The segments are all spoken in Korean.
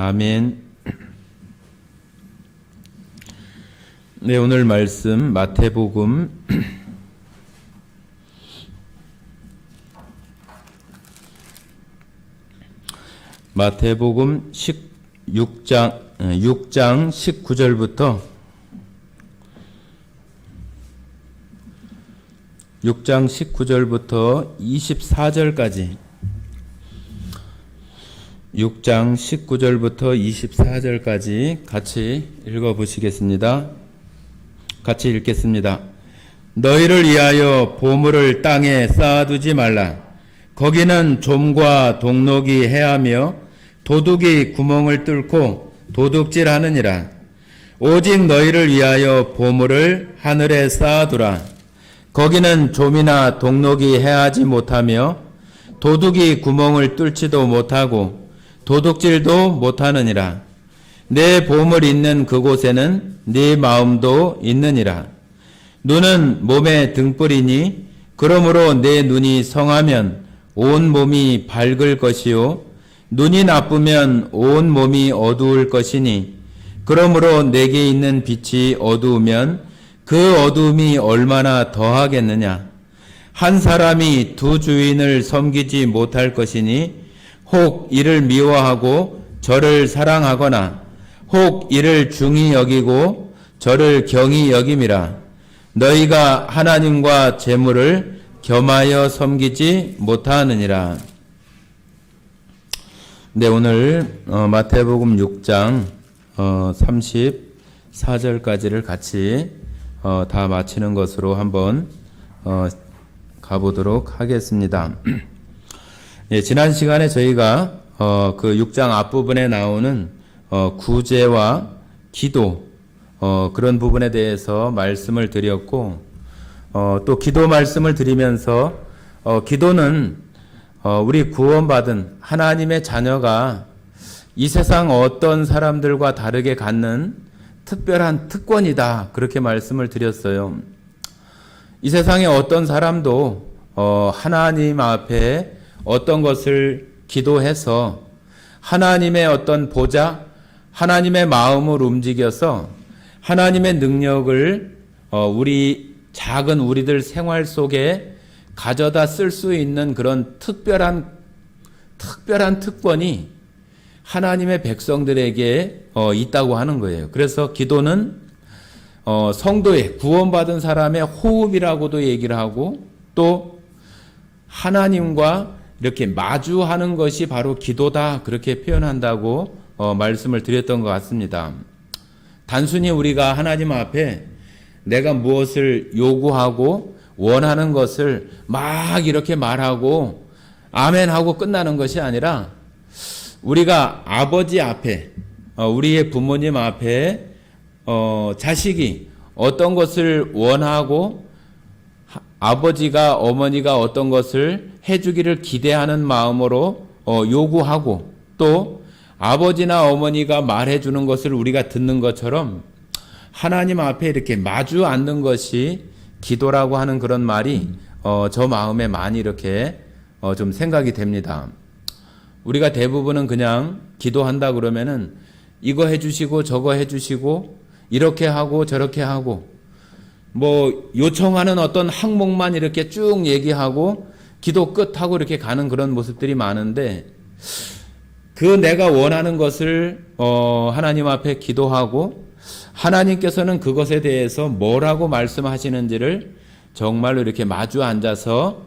아멘. 네, 오늘 말씀 마태복음 6장 19절부터 6장 19절부터 24절까지 6장 19절부터 24절까지 같이 읽어보시겠습니다. 같이 읽겠습니다. 너희를 위하여 보물을 땅에 쌓아두지 말라. 거기는 좀과 동록이 해하며 도둑이 구멍을 뚫고 도둑질하느니라. 오직 너희를 위하여 보물을 하늘에 쌓아두라. 거기는 좀이나 동록이 해하지 못하며 도둑이 구멍을 뚫지도 못하고 도둑질도 못하느니라. 내 보물 있는 그곳에는 네 마음도 있느니라. 눈은 몸의 등불이니 그러므로 내 눈이 성하면 온 몸이 밝을 것이요 눈이 나쁘면 온 몸이 어두울 것이니 그러므로 내게 있는 빛이 어두우면 그 어두움이 얼마나 더하겠느냐. 한 사람이 두 주인을 섬기지 못할 것이니 혹 이를 미워하고 저를 사랑하거나 혹 이를 중히 여기고 저를 경히 여김이라. 너희가 하나님과 재물을 겸하여 섬기지 못하느니라. 네, 오늘 마태복음 6장 34절까지를 같이 다 마치는 것으로 한번 가보도록 하겠습니다. 예, 지난 시간에 저희가 그 6장 앞부분에 나오는 구제와 기도 그런 부분에 대해서 말씀을 드렸고 또 기도 말씀을 드리면서 기도는 우리 구원받은 하나님의 자녀가 이 세상 어떤 사람들과 다르게 갖는 특별한 특권이다, 그렇게 말씀을 드렸어요. 이 세상에 어떤 사람도 하나님 앞에 어떤 것을 기도해서 하나님의 어떤 보좌, 하나님의 마음을 움직여서 하나님의 능력을 우리 작은 우리들 생활 속에 가져다 쓸 수 있는 그런 특별한 특권이 하나님의 백성들에게 있다고 하는 거예요. 그래서 기도는 성도의 구원받은 사람의 호흡이라고도 얘기를 하고 또 하나님과 이렇게 마주하는 것이 바로 기도다, 그렇게 표현한다고 말씀을 드렸던 것 같습니다. 단순히 우리가 하나님 앞에 내가 무엇을 요구하고 원하는 것을 막 이렇게 말하고 아멘하고 끝나는 것이 아니라 우리가 아버지 앞에 우리의 부모님 앞에 자식이 어떤 것을 원하고 아버지가 어머니가 어떤 것을 해주기를 기대하는 마음으로 요구하고 또 아버지나 어머니가 말해주는 것을 우리가 듣는 것처럼 하나님 앞에 이렇게 마주 앉는 것이 기도라고 하는 그런 말이 저 마음에 많이 이렇게 좀 생각이 됩니다. 우리가 대부분은 그냥 기도한다 그러면은 이거 해주시고 저거 해주시고 이렇게 하고 저렇게 하고 뭐 요청하는 어떤 항목만 이렇게 쭉 얘기하고 기도 끝하고 이렇게 가는 그런 모습들이 많은데 그 내가 원하는 것을 하나님 앞에 기도하고 하나님께서는 그것에 대해서 뭐라고 말씀하시는지를 정말로 이렇게 마주 앉아서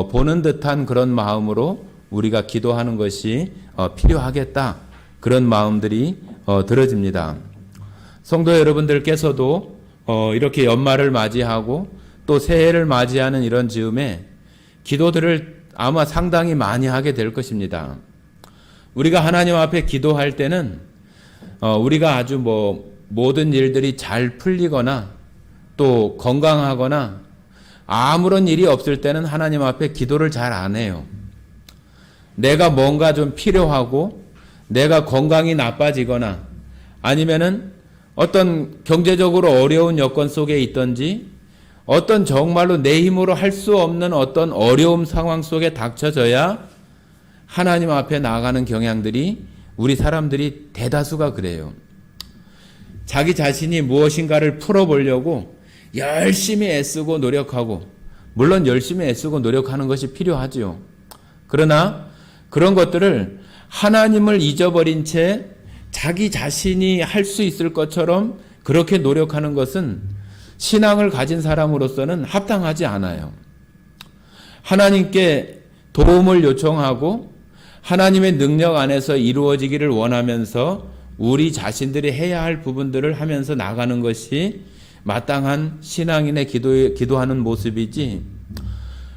보는 듯한 그런 마음으로 우리가 기도하는 것이 필요하겠다, 그런 마음들이 들어집니다. 성도 여러분들께서도 이렇게 연말을 맞이하고 또 새해를 맞이하는 이런 즈음에 기도들을 아마 상당히 많이 하게 될 것입니다. 우리가 하나님 앞에 기도할 때는 우리가 아주 모든 일들이 잘 풀리거나 또 건강하거나 아무런 일이 없을 때는 하나님 앞에 기도를 잘 안 해요. 내가 뭔가 좀 필요하고 내가 건강이 나빠지거나 아니면은 어떤 경제적으로 어려운 여건 속에 있든지 어떤 정말로 내 힘으로 할 수 없는 어떤 어려움 상황 속에 닥쳐져야 하나님 앞에 나아가는 경향들이 우리 사람들이 대다수가 그래요. 자기 자신이 무엇인가를 풀어보려고 열심히 애쓰고 노력하고, 물론 열심히 애쓰고 노력하는 것이 필요하지요. 그러나 그런 것들을 하나님을 잊어버린 채 자기 자신이 할 수 있을 것처럼 그렇게 노력하는 것은 신앙을 가진 사람으로서는 합당하지 않아요. 하나님께 도움을 요청하고 하나님의 능력 안에서 이루어지기를 원하면서 우리 자신들이 해야 할 부분들을 하면서 나가는 것이 마땅한 신앙인의 기도하는 모습이지,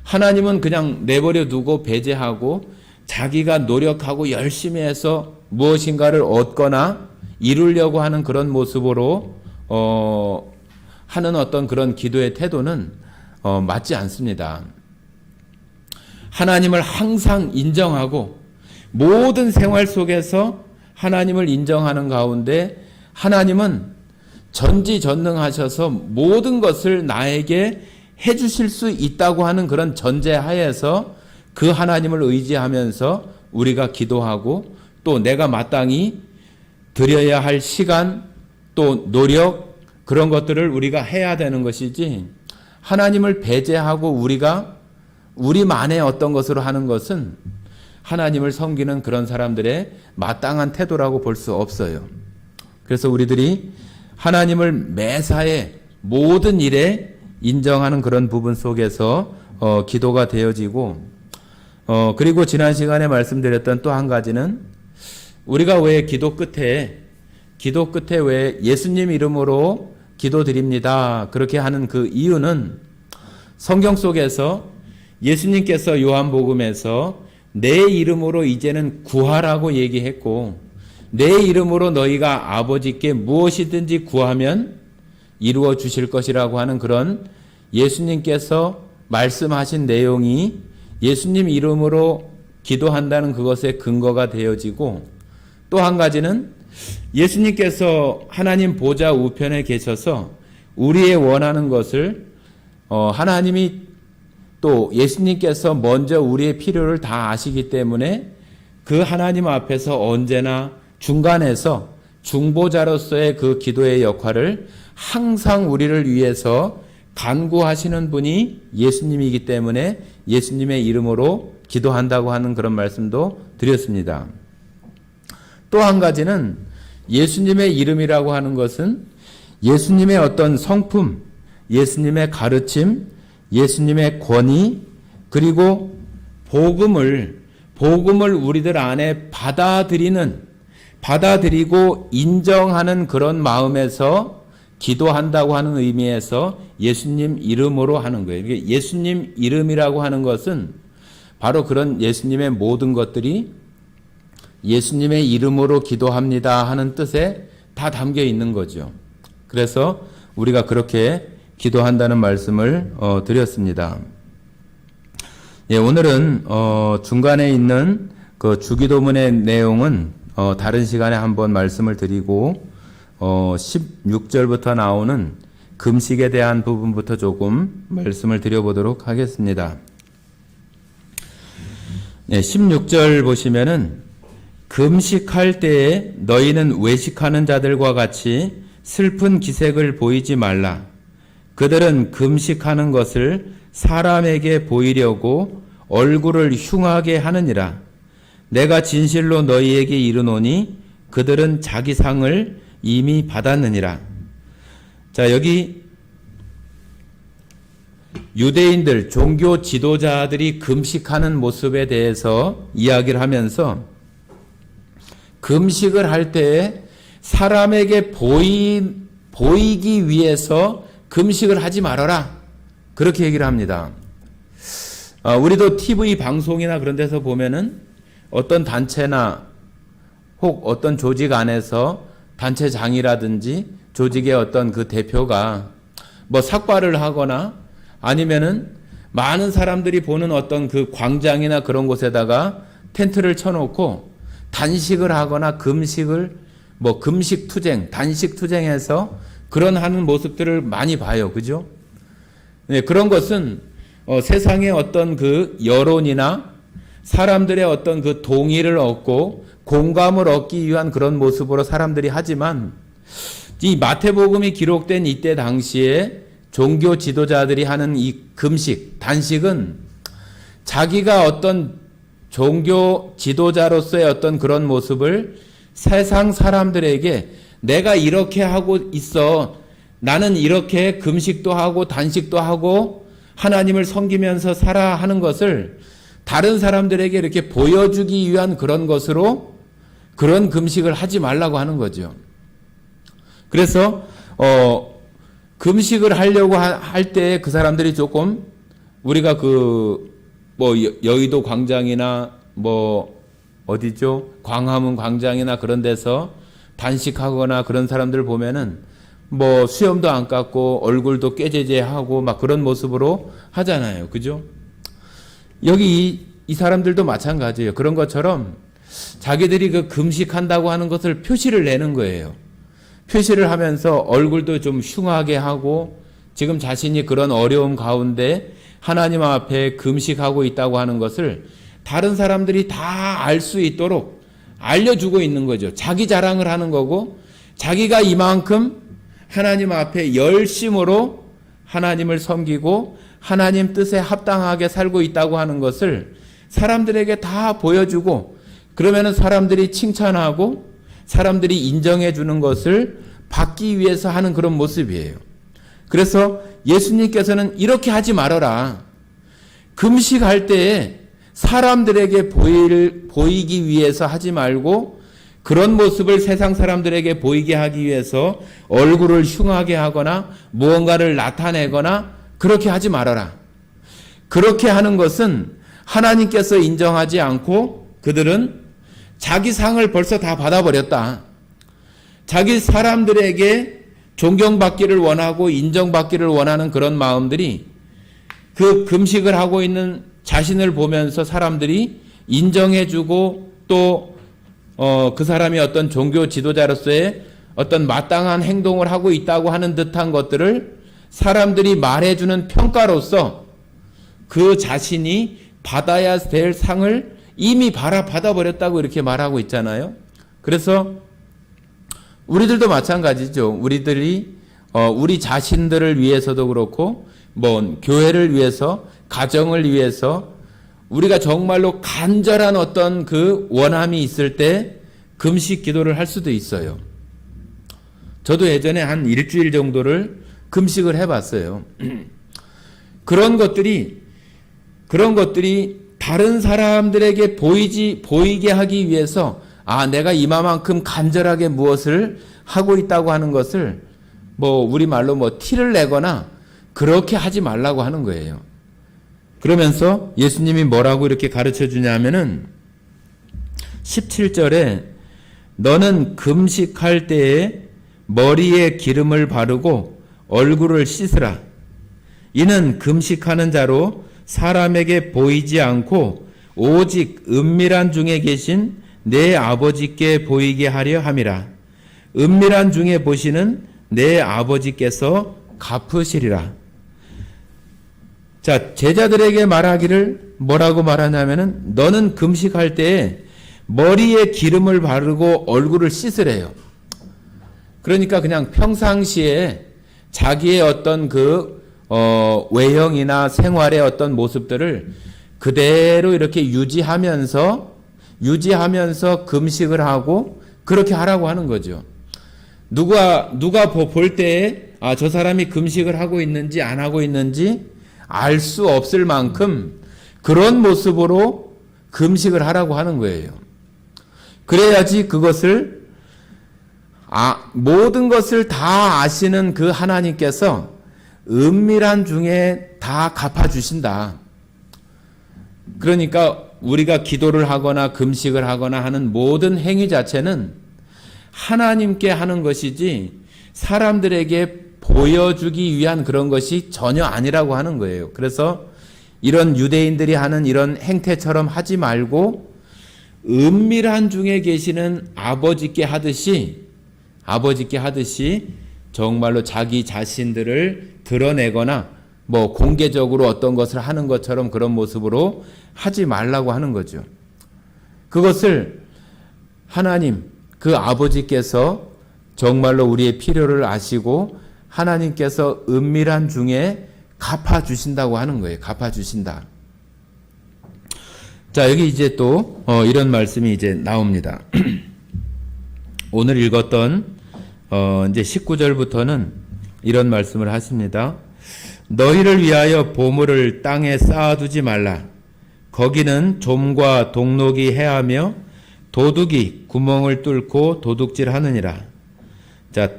하나님은 그냥 내버려 두고 배제하고 자기가 노력하고 열심히 해서 무엇인가를 얻거나 이루려고 하는 그런 모습으로 하는 어떤 그런 기도의 태도는 맞지 않습니다. 하나님을 항상 인정하고 모든 생활 속에서 하나님을 인정하는 가운데 하나님은 전지전능하셔서 모든 것을 나에게 해주실 수 있다고 하는 그런 전제하에서 그 하나님을 의지하면서 우리가 기도하고 또 내가 마땅히 드려야 할 시간 또 노력 그런 것들을 우리가 해야 되는 것이지, 하나님을 배제하고 우리가 우리만의 어떤 것으로 하는 것은 하나님을 섬기는 그런 사람들의 마땅한 태도라고 볼 수 없어요. 그래서 우리들이 하나님을 매사에 모든 일에 인정하는 그런 부분 속에서 기도가 되어지고, 그리고 지난 시간에 말씀드렸던 또 한 가지는 우리가 왜 기도 끝에 왜 예수님 이름으로 기도드립니다 그렇게 하는 그 이유는, 성경 속에서 예수님께서 요한복음에서 내 이름으로 이제는 구하라고 얘기했고, 내 이름으로 너희가 아버지께 무엇이든지 구하면 이루어 주실 것이라고 하는 그런 예수님께서 말씀하신 내용이 예수님 이름으로 기도한다는 그것의 근거가 되어지고, 또 한 가지는 예수님께서 하나님 보좌 우편에 계셔서 우리의 원하는 것을 하나님이 또 예수님께서 먼저 우리의 필요를 다 아시기 때문에 그 하나님 앞에서 언제나 중간에서 중보자로서의 그 기도의 역할을 항상 우리를 위해서 간구하시는 분이 예수님이기 때문에 예수님의 이름으로 기도한다고 하는 그런 말씀도 드렸습니다. 또 한 가지는 예수님의 이름이라고 하는 것은 예수님의 어떤 성품, 예수님의 가르침, 예수님의 권위, 그리고 복음을 우리들 안에 받아들이고 인정하는 그런 마음에서 기도한다고 하는 의미에서 예수님 이름으로 하는 거예요. 예수님 이름이라고 하는 것은 바로 그런 예수님의 모든 것들이 예수님의 이름으로 기도합니다 하는 뜻에 다 담겨 있는 거죠. 그래서 우리가 그렇게 기도한다는 말씀을 드렸습니다. 예, 오늘은 중간에 있는 그 주기도문의 내용은 다른 시간에 한번 말씀을 드리고 16절부터 나오는 금식에 대한 부분부터 조금 말씀을 드려보도록 하겠습니다. 네, 16절 보시면은 금식할 때에 너희는 외식하는 자들과 같이 슬픈 기색을 보이지 말라. 그들은 금식하는 것을 사람에게 보이려고 얼굴을 흉하게 하느니라. 내가 진실로 너희에게 이르노니 그들은 자기 상을 이미 받았느니라. 자, 여기 유대인들, 종교 지도자들이 금식하는 모습에 대해서 이야기를 하면서 금식을 할 때에 사람에게 보이기 위해서 금식을 하지 말아라. 그렇게 얘기를 합니다. 우리도 TV 방송이나 그런 데서 보면은 어떤 단체나 혹 어떤 조직 안에서 단체장이라든지 조직의 어떤 그 대표가 뭐 삭발을 하거나 아니면은 많은 사람들이 보는 어떤 그 광장이나 그런 곳에다가 텐트를 쳐놓고 단식을 하거나 금식 투쟁, 단식 투쟁해서 그런 하는 모습들을 많이 봐요. 그죠? 네, 그런 것은 세상의 어떤 그 여론이나 사람들의 어떤 그 동의를 얻고 공감을 얻기 위한 그런 모습으로 사람들이 하지만 이 마태복음이 기록된 이때 당시에 종교 지도자들이 하는 이 금식, 단식은 자기가 어떤 종교 지도자로서의 어떤 그런 모습을 세상 사람들에게 내가 이렇게 하고 있어. 나는 이렇게 금식도 하고 단식도 하고 하나님을 섬기면서 살아 하는 것을 다른 사람들에게 이렇게 보여주기 위한 그런 것으로 그런 금식을 하지 말라고 하는 거죠. 그래서 금식을 하려고 할 때 그 사람들이 조금 우리가 여의도 광장이나 어디죠? 광화문 광장이나 그런 데서 단식하거나 그런 사람들 보면은 수염도 안 깎고 얼굴도 깨제제하고 막 그런 모습으로 하잖아요. 그죠? 여기 이 사람들도 마찬가지예요. 그런 것처럼 자기들이 그 금식한다고 하는 것을 표시를 내는 거예요. 표시를 하면서 얼굴도 좀 흉하게 하고 지금 자신이 그런 어려움 가운데 하나님 앞에 금식하고 있다고 하는 것을 다른 사람들이 다 알 수 있도록 알려주고 있는 거죠. 자기 자랑을 하는 거고 자기가 이만큼 하나님 앞에 열심으로 하나님을 섬기고 하나님 뜻에 합당하게 살고 있다고 하는 것을 사람들에게 다 보여주고 그러면은 사람들이 칭찬하고 사람들이 인정해 주는 것을 받기 위해서 하는 그런 모습이에요. 그래서 예수님께서는 이렇게 하지 말아라. 금식할 때에 사람들에게 보이기 위해서 하지 말고 그런 모습을 세상 사람들에게 보이게 하기 위해서 얼굴을 흉하게 하거나 무언가를 나타내거나 그렇게 하지 말아라. 그렇게 하는 것은 하나님께서 인정하지 않고 그들은 자기 상을 벌써 다 받아버렸다. 자기 사람들에게 존경받기를 원하고 인정받기를 원하는 그런 마음들이 그 금식을 하고 있는 자신을 보면서 사람들이 인정해주고 또 그 사람이 어떤 종교 지도자로서의 어떤 마땅한 행동을 하고 있다고 하는 듯한 것들을 사람들이 말해주는 평가로서 그 자신이 받아야 될 상을 이미 받아버렸다고 이렇게 말하고 있잖아요. 그래서 우리들도 마찬가지죠. 우리들이 우리 자신들을 위해서도 그렇고 교회를 위해서 가정을 위해서 우리가 정말로 간절한 어떤 그 원함이 있을 때 금식 기도를 할 수도 있어요. 저도 예전에 한 일주일 정도를 금식을 해봤어요. 그런 것들이 다른 사람들에게 보이게 하기 위해서 내가 이만큼 간절하게 무엇을 하고 있다고 하는 것을 우리말로 티를 내거나 그렇게 하지 말라고 하는 거예요. 그러면서 예수님이 뭐라고 이렇게 가르쳐 주냐면은 17절에 너는 금식할 때에 머리에 기름을 바르고 얼굴을 씻으라. 이는 금식하는 자로 사람에게 보이지 않고 오직 은밀한 중에 계신 내 아버지께 보이게 하려 함이라. 은밀한 중에 보시는 내 아버지께서 갚으시리라. 자, 제자들에게 말하기를 뭐라고 말하냐면은 너는 금식할 때에 머리에 기름을 바르고 얼굴을 씻으래요. 그러니까 그냥 평상시에 자기의 어떤 외형이나 생활의 어떤 모습들을 그대로 이렇게 유지하면서 금식을 하고 그렇게 하라고 하는 거죠. 누가 볼 때에 저 사람이 금식을 하고 있는지 안 하고 있는지 알 수 없을 만큼 그런 모습으로 금식을 하라고 하는 거예요. 그래야지 그것을 모든 것을 다 아시는 그 하나님께서 은밀한 중에 다 갚아주신다. 그러니까 우리가 기도를 하거나 금식을 하거나 하는 모든 행위 자체는 하나님께 하는 것이지 사람들에게 보여주기 위한 그런 것이 전혀 아니라고 하는 거예요. 그래서 이런 유대인들이 하는 이런 행태처럼 하지 말고 은밀한 중에 계시는 아버지께 하듯이 정말로 자기 자신들을 드러내거나 공개적으로 어떤 것을 하는 것처럼 그런 모습으로 하지 말라고 하는 거죠. 그것을 하나님, 그 아버지께서 정말로 우리의 필요를 아시고 하나님께서 은밀한 중에 갚아주신다고 하는 거예요. 갚아주신다. 자, 여기 이제 또 이런 말씀이 이제 나옵니다. 오늘 읽었던 이제 19절부터는 이런 말씀을 하십니다. 너희를 위하여 보물을 땅에 쌓아두지 말라. 거기는 좀과 동록이 해하며 도둑이 구멍을 뚫고 도둑질하느니라. 자,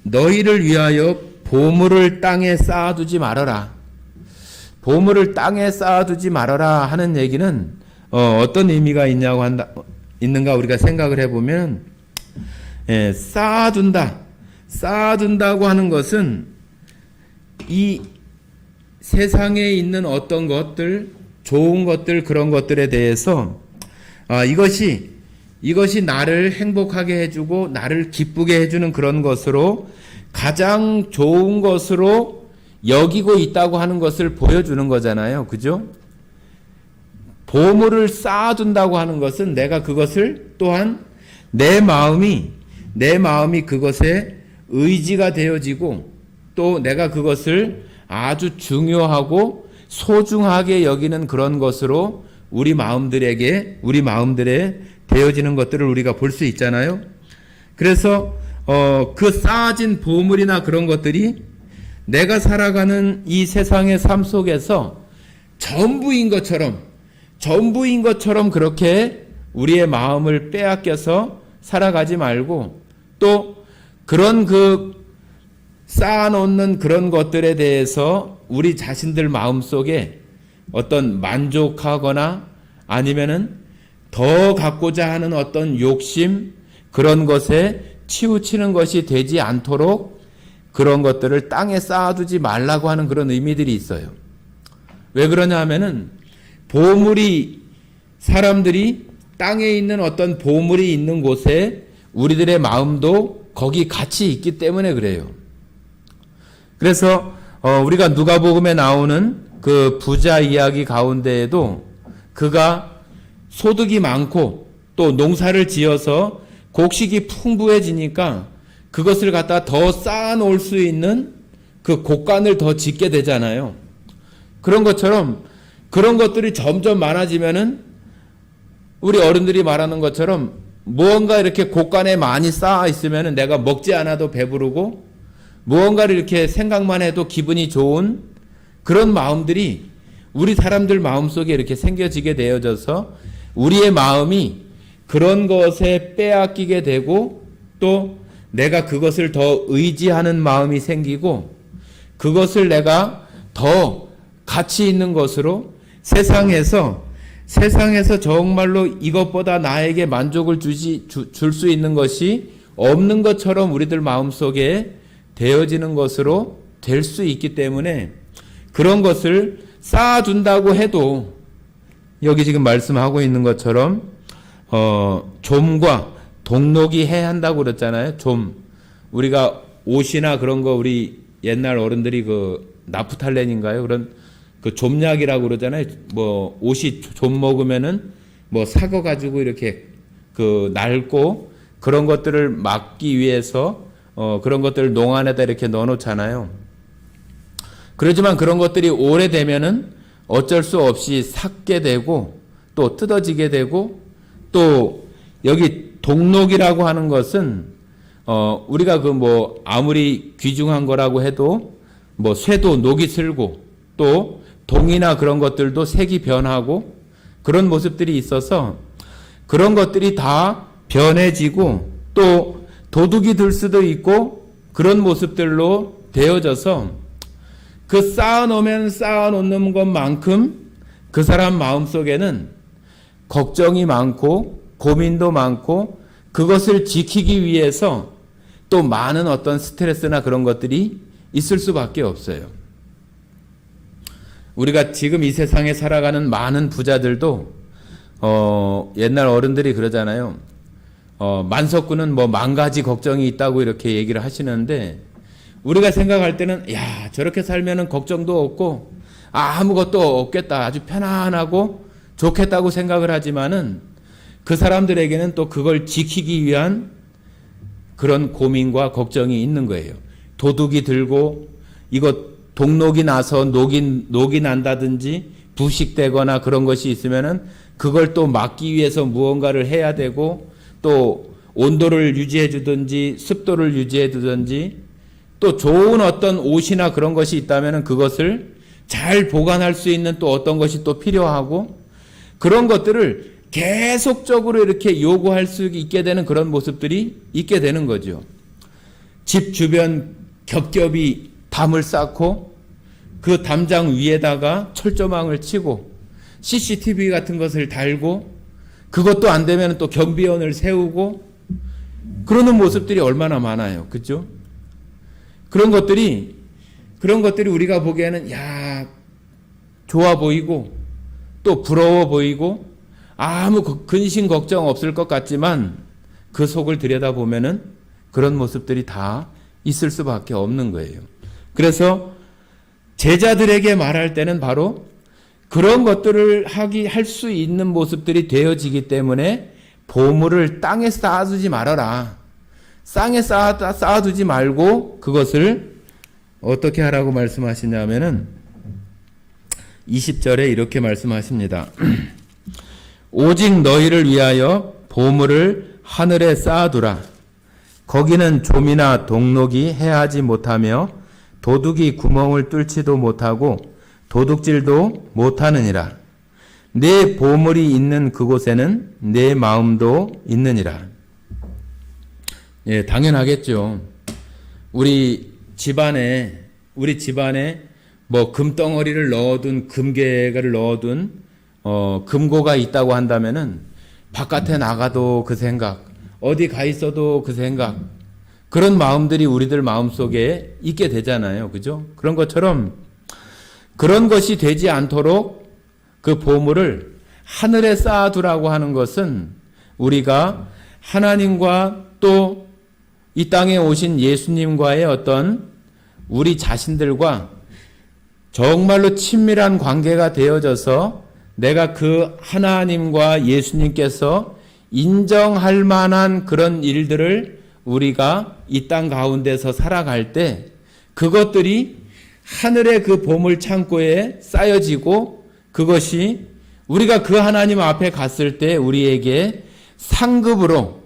너희를 위하여 보물을 땅에 쌓아두지 말아라. 보물을 땅에 쌓아두지 말아라 하는 얘기는 어떤 의미가 있는가 우리가 생각을 해보면, 쌓아둔다고 하는 것은 이 세상에 있는 어떤 것들, 좋은 것들, 그런 것들에 대해서 이것이 나를 행복하게 해주고 나를 기쁘게 해주는 그런 것으로 가장 좋은 것으로 여기고 있다고 하는 것을 보여주는 거잖아요. 그죠? 보물을 쌓아둔다고 하는 것은 내가 그것을 또한 내 마음이 그것에 의지가 되어지고 또 내가 그것을 아주 중요하고 소중하게 여기는 그런 것으로 우리 마음들에 되어지는 것들을 우리가 볼 수 있잖아요. 그래서 그 쌓아진 보물이나 그런 것들이 내가 살아가는 이 세상의 삶 속에서 전부인 것처럼 그렇게 우리의 마음을 빼앗겨서 살아가지 말고 또 그런 쌓아놓는 그런 것들에 대해서 우리 자신들 마음속에 어떤 만족하거나 아니면은 더 갖고자 하는 어떤 욕심, 그런 것에 치우치는 것이 되지 않도록 그런 것들을 땅에 쌓아두지 말라고 하는 그런 의미들이 있어요. 왜 그러냐 하면은 사람들이 땅에 있는 어떤 보물이 있는 곳에 우리들의 마음도 거기 같이 있기 때문에 그래요. 그래서 우리가 누가복음에 나오는 그 부자 이야기 가운데에도 그가 소득이 많고 또 농사를 지어서 곡식이 풍부해지니까 그것을 갖다 더 쌓아놓을 수 있는 그 곡간을 더 짓게 되잖아요. 그런 것처럼 그런 것들이 점점 많아지면은 우리 어른들이 말하는 것처럼 무언가 이렇게 곡간에 많이 쌓아 있으면은 내가 먹지 않아도 배부르고 무언가를 이렇게 생각만 해도 기분이 좋은 그런 마음들이 우리 사람들 마음속에 이렇게 생겨지게 되어져서 우리의 마음이 그런 것에 빼앗기게 되고 또 내가 그것을 더 의지하는 마음이 생기고 그것을 내가 더 가치 있는 것으로 세상에서 정말로 이것보다 나에게 만족을 줄 수 있는 것이 없는 것처럼 우리들 마음속에 되어지는 것으로 될 수 있기 때문에 그런 것을 쌓아둔다고 해도 여기 지금 말씀하고 있는 것처럼 좀과 동록이 해야 한다고 그랬잖아요. 우리가 옷이나 그런 거 우리 옛날 어른들이 그 나프탈렌인가요? 그런 그 좀약이라고 그러잖아요. 뭐 옷이 좀 먹으면은 뭐 사거 가지고 이렇게 그 낡고 그런 것들을 막기 위해서 그런 것들을 농안에다 이렇게 넣어 놓잖아요. 그렇지만 그런 것들이 오래되면은 어쩔 수 없이 삭게 되고 또 뜯어지게 되고 또 여기 동록이라고 하는 것은 우리가 그 뭐 아무리 귀중한 거라고 해도 뭐 쇠도 녹이 슬고 또 동이나 그런 것들도 색이 변하고 그런 모습들이 있어서 그런 것들이 다 변해지고 또 도둑이 들 수도 있고 그런 모습들로 되어져서 그 쌓아놓는 것만큼 그 사람 마음속에는 걱정이 많고 고민도 많고 그것을 지키기 위해서 또 많은 어떤 스트레스나 그런 것들이 있을 수밖에 없어요. 우리가 지금 이 세상에 살아가는 많은 부자들도 옛날 어른들이 그러잖아요. 만석구는 뭐 10,000가지 걱정이 있다고 이렇게 얘기를 하시는데 우리가 생각할 때는 야 저렇게 살면은 걱정도 없고 아무것도 없겠다 아주 편안하고 좋겠다고 생각을 하지만은 그 사람들에게는 또 그걸 지키기 위한 그런 고민과 걱정이 있는 거예요. 도둑이 들고 이거 동록이 나서 녹이 난다든지 부식되거나 그런 것이 있으면은 그걸 또 막기 위해서 무언가를 해야 되고, 또 온도를 유지해 주든지 습도를 유지해 두든지, 또 좋은 어떤 옷이나 그런 것이 있다면은 그것을 잘 보관할 수 있는 또 어떤 것이 또 필요하고, 그런 것들을 계속적으로 이렇게 요구할 수 있게 되는 그런 모습들이 있게 되는 거죠. 집 주변 겹겹이 담을 쌓고 그 담장 위에다가 철조망을 치고 CCTV 같은 것을 달고, 그것도 안 되면 또 경비원을 세우고, 그러는 모습들이 얼마나 많아요. 그죠? 그런 것들이 우리가 보기에는 야, 좋아 보이고 또 부러워 보이고 아무 근심 걱정 없을 것 같지만 그 속을 들여다보면은 그런 모습들이 다 있을 수밖에 없는 거예요. 그래서 제자들에게 말할 때는 바로 그런 것들을 할 수 있는 모습들이 되어지기 때문에 보물을 땅에 쌓아두지 말아라. 땅에 쌓아두지 말고 그것을 어떻게 하라고 말씀하시냐면은 20절에 이렇게 말씀하십니다. 오직 너희를 위하여 보물을 하늘에 쌓아두라. 거기는 좀이나 동록이 해하지 못하며 도둑이 구멍을 뚫지도 못하고 도둑질도 못하느니라. 내 보물이 있는 그곳에는 내 마음도 있느니라. 예, 당연하겠죠. 우리 집안에 뭐 금덩어리를 넣어둔, 금괴를 넣어둔 금고가 있다고 한다면은 바깥에 나가도 그 생각, 어디 가 있어도 그 생각, 그런 마음들이 우리들 마음속에 있게 되잖아요. 그죠? 그런 것처럼 그런 것이 되지 않도록 그 보물을 하늘에 쌓아두라고 하는 것은 우리가 하나님과 또 이 땅에 오신 예수님과의 어떤 우리 자신들과 정말로 친밀한 관계가 되어져서 내가 그 하나님과 예수님께서 인정할 만한 그런 일들을 우리가 이 땅 가운데서 살아갈 때 그것들이 하늘의 그 보물 창고에 쌓여지고 그것이 우리가 그 하나님 앞에 갔을 때 우리에게 상급으로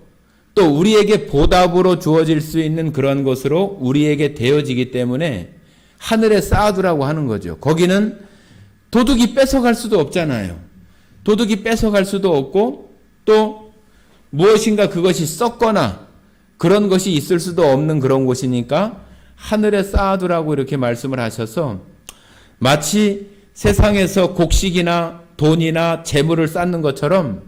또 우리에게 보답으로 주어질 수 있는 그런 것으로 우리에게 되어지기 때문에 하늘에 쌓아두라고 하는 거죠. 거기는 도둑이 뺏어갈 수도 없잖아요. 도둑이 뺏어갈 수도 없고 또 무엇인가 그것이 썩거나 그런 것이 있을 수도 없는 그런 곳이니까 하늘에 쌓아두라고 이렇게 말씀을 하셔서 마치 세상에서 곡식이나 돈이나 재물을 쌓는 것처럼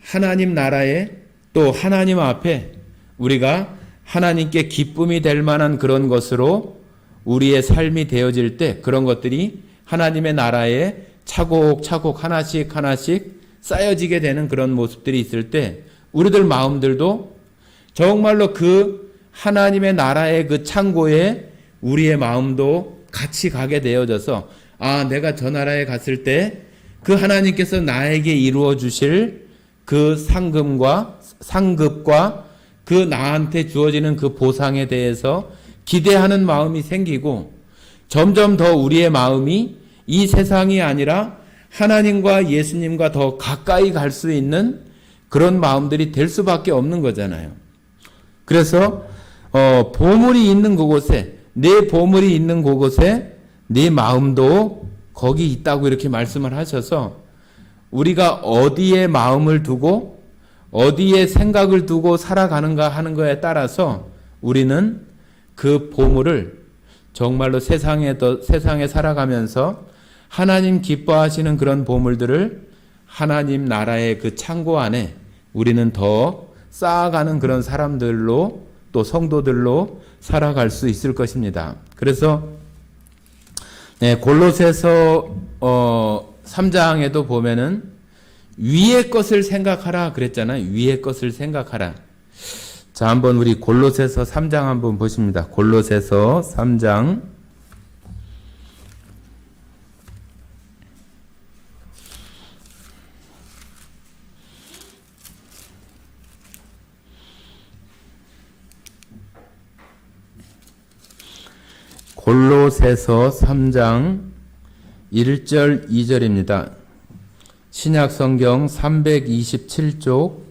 하나님 나라에 또 하나님 앞에 우리가 하나님께 기쁨이 될 만한 그런 것으로 우리의 삶이 되어질 때 그런 것들이 하나님의 나라에 차곡차곡 하나씩 쌓여지게 되는 그런 모습들이 있을 때 우리들 마음들도 정말로 그 하나님의 나라의 그 창고에 우리의 마음도 같이 가게 되어져서 아, 내가 저 나라에 갔을 때 그 하나님께서 나에게 이루어 주실 그 상급과 그 나한테 주어지는 그 보상에 대해서 기대하는 마음이 생기고 점점 더 우리의 마음이 이 세상이 아니라 하나님과 예수님과 더 가까이 갈 수 있는 그런 마음들이 될 수밖에 없는 거잖아요. 그래서 보물이 있는 그곳에 내 보물이 있는 그곳에 내 마음도 거기 있다고 이렇게 말씀을 하셔서 우리가 어디에 마음을 두고 어디에 생각을 두고 살아가는가 하는 것에 따라서 우리는 그 보물을 정말로 세상에 살아가면서 하나님 기뻐하시는 그런 보물들을 하나님 나라의 그 창고 안에 우리는 더 쌓아가는 그런 사람들로 또 성도들로 살아갈 수 있을 것입니다. 그래서 골로새서 3장에도 보면은 위의 것을 생각하라 그랬잖아요. 위의 것을 생각하라. 자, 한번 우리 골로새서 3장 한번 보십니다. 골로새서 3장 골로새서 3장 1절 2절입니다. 신약 성경 327쪽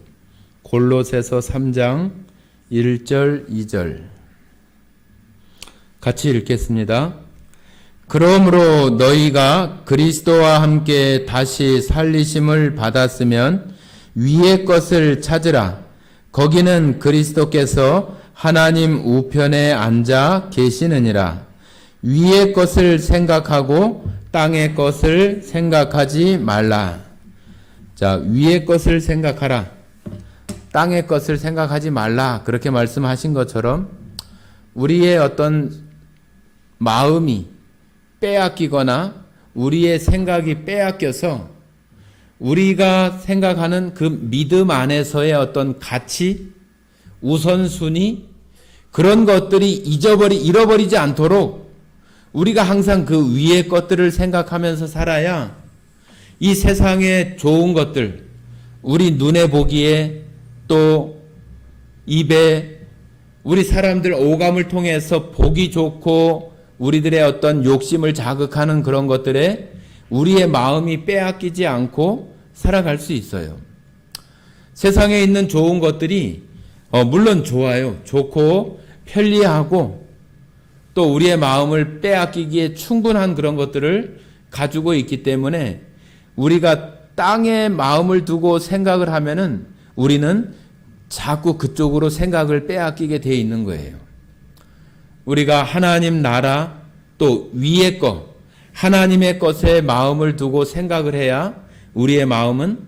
골로새서 3장 1절 2절 같이 읽겠습니다. 그러므로 너희가 그리스도와 함께 다시 살리심을 받았으면 위의 것을 찾으라. 거기는 그리스도께서 하나님 우편에 앉아 계시느니라. 위의 것을 생각하고 땅의 것을 생각하지 말라. 자, 위의 것을 생각하라. 땅의 것을 생각하지 말라. 그렇게 말씀하신 것처럼 우리의 어떤 마음이 빼앗기거나 우리의 생각이 빼앗겨서 우리가 생각하는 그 믿음 안에서의 어떤 가치, 우선순위, 그런 것들이 잃어버리지 않도록 우리가 항상 그 위의 것들을 생각하면서 살아야 이 세상의 좋은 것들, 우리 눈에 보기에 또 입에 우리 사람들 오감을 통해서 보기 좋고 우리들의 어떤 욕심을 자극하는 그런 것들에 우리의 마음이 빼앗기지 않고 살아갈 수 있어요. 세상에 있는 좋은 것들이 물론 좋아요. 좋고 편리하고 또 우리의 마음을 빼앗기기에 충분한 그런 것들을 가지고 있기 때문에 우리가 땅에 마음을 두고 생각을 하면은 우리는 자꾸 그쪽으로 생각을 빼앗기게 돼 있는 거예요. 우리가 하나님 나라 또 위의 것, 하나님의 것에 마음을 두고 생각을 해야 우리의 마음은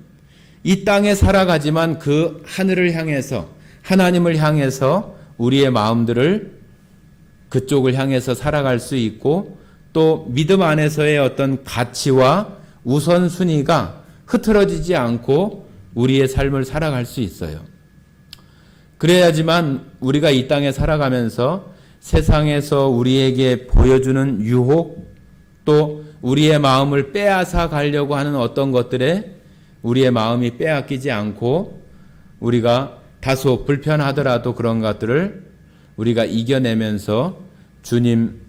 이 땅에 살아가지만 그 하늘을 향해서 하나님을 향해서 우리의 마음들을 그쪽을 향해서 살아갈 수 있고 또 믿음 안에서의 어떤 가치와 우선순위가 흐트러지지 않고 우리의 삶을 살아갈 수 있어요. 그래야지만 우리가 이 땅에 살아가면서 세상에서 우리에게 보여주는 유혹 또 우리의 마음을 빼앗아 가려고 하는 어떤 것들에 우리의 마음이 빼앗기지 않고 우리가 다소 불편하더라도 그런 것들을 우리가 이겨내면서 주님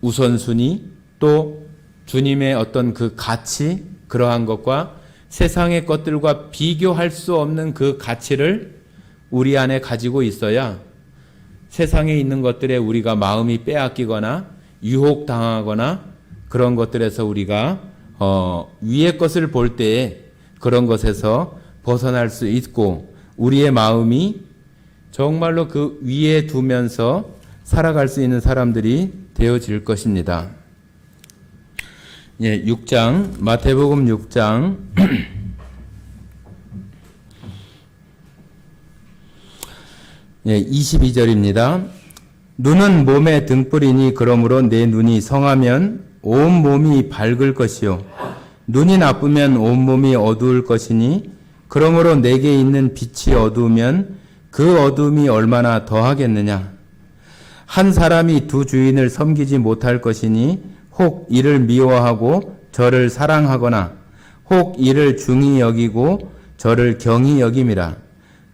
우선순위 또 주님의 어떤 그 가치 그러한 것과 세상의 것들과 비교할 수 없는 그 가치를 우리 안에 가지고 있어야 세상에 있는 것들에 우리가 마음이 빼앗기거나 유혹당하거나 그런 것들에서 우리가 위의 것을 볼 때에 그런 것에서 벗어날 수 있고 우리의 마음이 정말로 그 위에 두면서 살아갈 수 있는 사람들이 되어질 것입니다. 예, 6장 마태복음 6장 22절입니다. 눈은 몸의 등불이니 그러므로 내 눈이 성하면 온 몸이 밝을 것이요 눈이 나쁘면 온 몸이 어두울 것이니 그러므로 내게 있는 빛이 어두우면 그 어두움이 얼마나 더하겠느냐. 한 사람이 두 주인을 섬기지 못할 것이니 혹 이를 미워하고 저를 사랑하거나 혹 이를 중히 여기고 저를 경히 여김이라.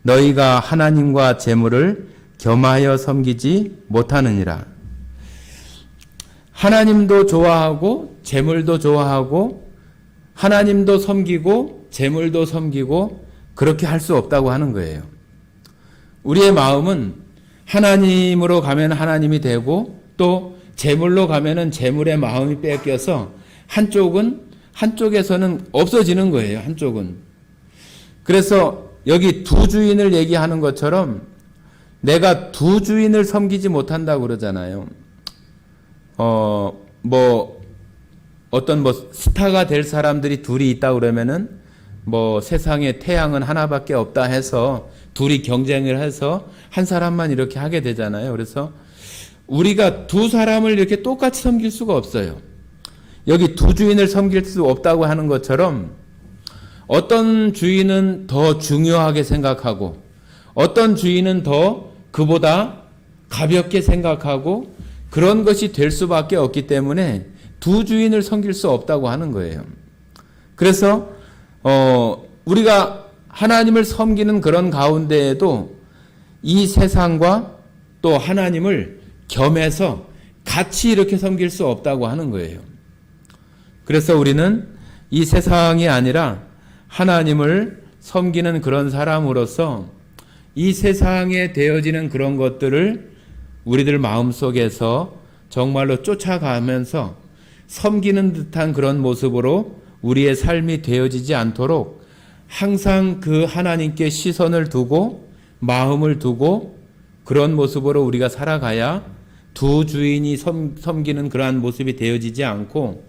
너희가 하나님과 재물을 겸하여 섬기지 못하느니라. 하나님도 좋아하고 재물도 좋아하고 하나님도 섬기고 재물도 섬기고 그렇게 할 수 없다고 하는 거예요. 우리의 마음은 하나님으로 가면 하나님이 되고 또 재물로 가면은 재물의 마음이 뺏겨서 한쪽에서는 없어지는 거예요. 한쪽은. 그래서 여기 두 주인을 얘기하는 것처럼 내가 두 주인을 섬기지 못한다고 그러잖아요. 어떤 스타가 될 사람들이 둘이 있다 그러면은 세상에 태양은 하나밖에 없다 해서 둘이 경쟁을 해서 한 사람만 이렇게 하게 되잖아요. 그래서 우리가 두 사람을 이렇게 똑같이 섬길 수가 없어요. 여기 두 주인을 섬길 수 없다고 하는 것처럼 어떤 주인은 더 중요하게 생각하고 어떤 주인은 더 그보다 가볍게 생각하고 그런 것이 될 수밖에 없기 때문에 두 주인을 섬길 수 없다고 하는 거예요. 그래서 우리가 하나님을 섬기는 그런 가운데에도 이 세상과 또 하나님을 겸해서 같이 이렇게 섬길 수 없다고 하는 거예요. 그래서 우리는 이 세상이 아니라 하나님을 섬기는 그런 사람으로서 이 세상에 되어지는 그런 것들을 우리들 마음속에서 정말로 쫓아가면서 섬기는 듯한 그런 모습으로 우리의 삶이 되어지지 않도록 항상 그 하나님께 시선을 두고 마음을 두고 그런 모습으로 우리가 살아가야 두 주인이 섬기는 그러한 모습이 되어지지 않고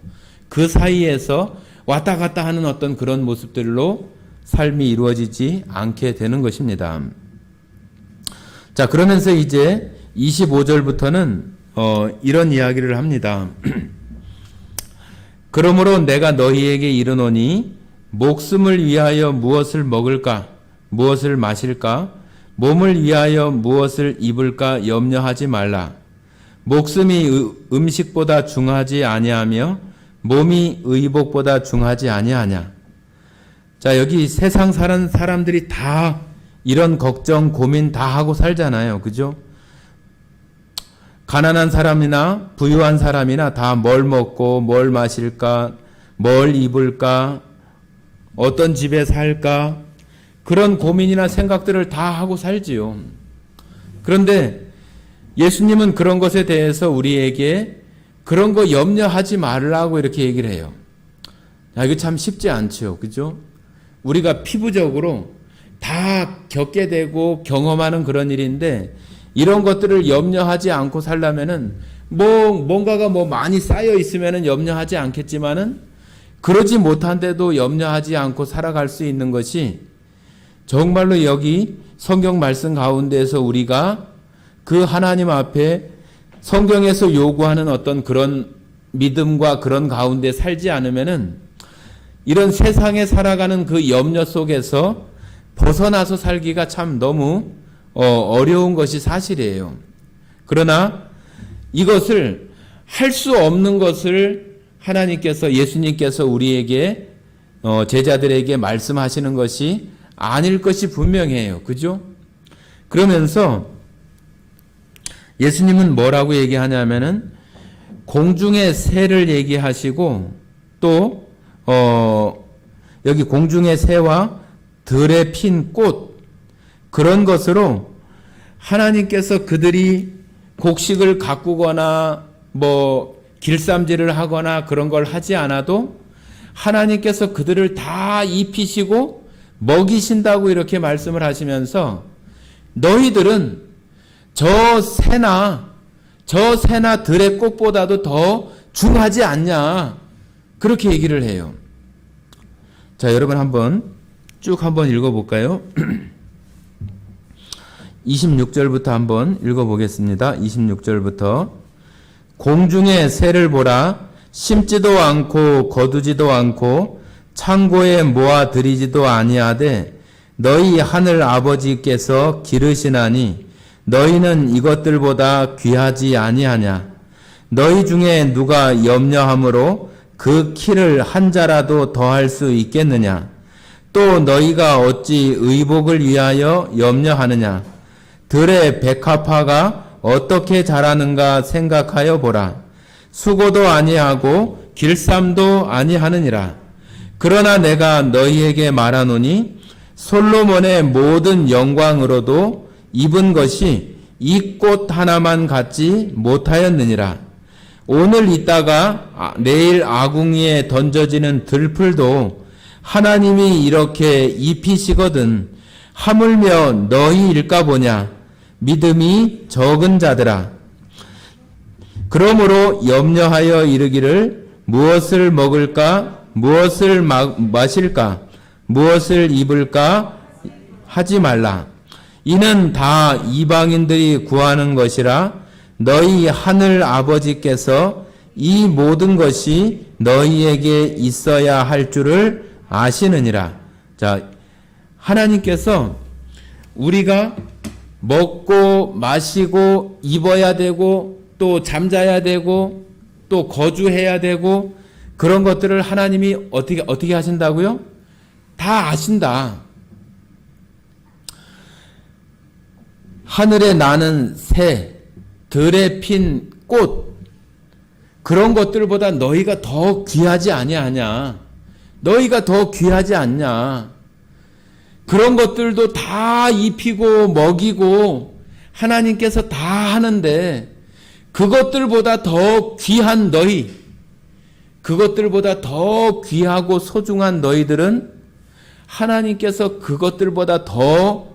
그 사이에서 왔다 갔다 하는 어떤 그런 모습들로 삶이 이루어지지 않게 되는 것입니다. 자, 그러면서 이제 25절부터는 이런 이야기를 합니다. 그러므로 내가 너희에게 이르노니 목숨을 위하여 무엇을 먹을까 무엇을 마실까 몸을 위하여 무엇을 입을까 염려하지 말라. 목숨이 음식보다 중하지 아니하며 몸이 의복보다 중하지 아니하냐. 자, 여기 세상 사는 사람들이 다 이런 걱정 고민 다 하고 살잖아요. 그죠? 가난한 사람이나 부유한 사람이나 다 뭘 먹고 뭘 마실까 뭘 입을까 어떤 집에 살까 그런 고민이나 생각들을 다 하고 살지요. 그런데 예수님은 그런 것에 대해서 우리에게 그런 거 염려하지 말라고 이렇게 얘기를 해요. 야, 이거 참 쉽지 않죠. 그죠? 우리가 피부적으로 다 겪게 되고 경험하는 그런 일인데 이런 것들을 염려하지 않고 살려면은 뭔가가 많이 쌓여 있으면은 염려하지 않겠지만은 그러지 못한데도 염려하지 않고 살아갈 수 있는 것이 정말로 여기 성경 말씀 가운데에서 우리가 그 하나님 앞에 성경에서 요구하는 어떤 그런 믿음과 그런 가운데 살지 않으면은 이런 세상에 살아가는 그 염려 속에서 벗어나서 살기가 참 너무 어려운 것이 사실이에요. 그러나 이것을 할 수 없는 것을 하나님께서 예수님께서 우리에게 제자들에게 말씀하시는 것이 아닐 것이 분명해요. 그죠? 그러면서 예수님은 뭐라고 얘기하냐면은 공중의 새를 얘기하시고 또 여기 공중의 새와 들에 핀 꽃 그런 것으로 하나님께서 그들이 곡식을 가꾸거나 길쌈질을 하거나 그런 걸 하지 않아도 하나님께서 그들을 다 입히시고 먹이신다고 이렇게 말씀을 하시면서 너희들은 저 새나 들의 꽃보다도 더 중하지 않냐 그렇게 얘기를 해요. 자, 여러분 쭉 한번 읽어볼까요? 26절부터 한번 읽어보겠습니다. 26절부터 공중의 새를 보라 심지도 않고 거두지도 않고 창고에 모아 들이지도 아니하되 너희 하늘 아버지께서 기르시나니 너희는 이것들보다 귀하지 아니하냐. 너희 중에 누가 염려함으로 그 키를 한 자라도 더할 수 있겠느냐. 또 너희가 어찌 의복을 위하여 염려하느냐. 들의 백합화가 어떻게 자라는가 생각하여 보라. 수고도 아니하고 길쌈도 아니하느니라. 그러나 내가 너희에게 말하노니 솔로몬의 모든 영광으로도 입은 것이 이 꽃 하나만 갖지 못하였느니라. 오늘 있다가 내일 아궁이에 던져지는 들풀도 하나님이 이렇게 입히시거든 하물며 너희일까 보냐. 믿음이 적은 자들아. 그러므로 염려하여 이르기를 무엇을 먹을까 무엇을 마실까 무엇을 입을까 하지 말라. 이는 다 이방인들이 구하는 것이라. 너희 하늘 아버지께서 이 모든 것이 너희에게 있어야 할 줄을 아시느니라. 자, 하나님께서 우리가 먹고 마시고 입어야 되고 또 잠자야 되고 또 거주해야 되고 그런 것들을 하나님이 어떻게 하신다고요? 다 아신다. 하늘에 나는 새, 들에 핀 꽃 그런 것들보다 너희가 더 귀하지 아니하냐? 너희가 더 귀하지 않냐? 그런 것들도 다 입히고 먹이고 하나님께서 다 하는데 그것들보다 더 귀한 너희, 그것들보다 더 귀하고 소중한 너희들은 하나님께서 그것들보다 더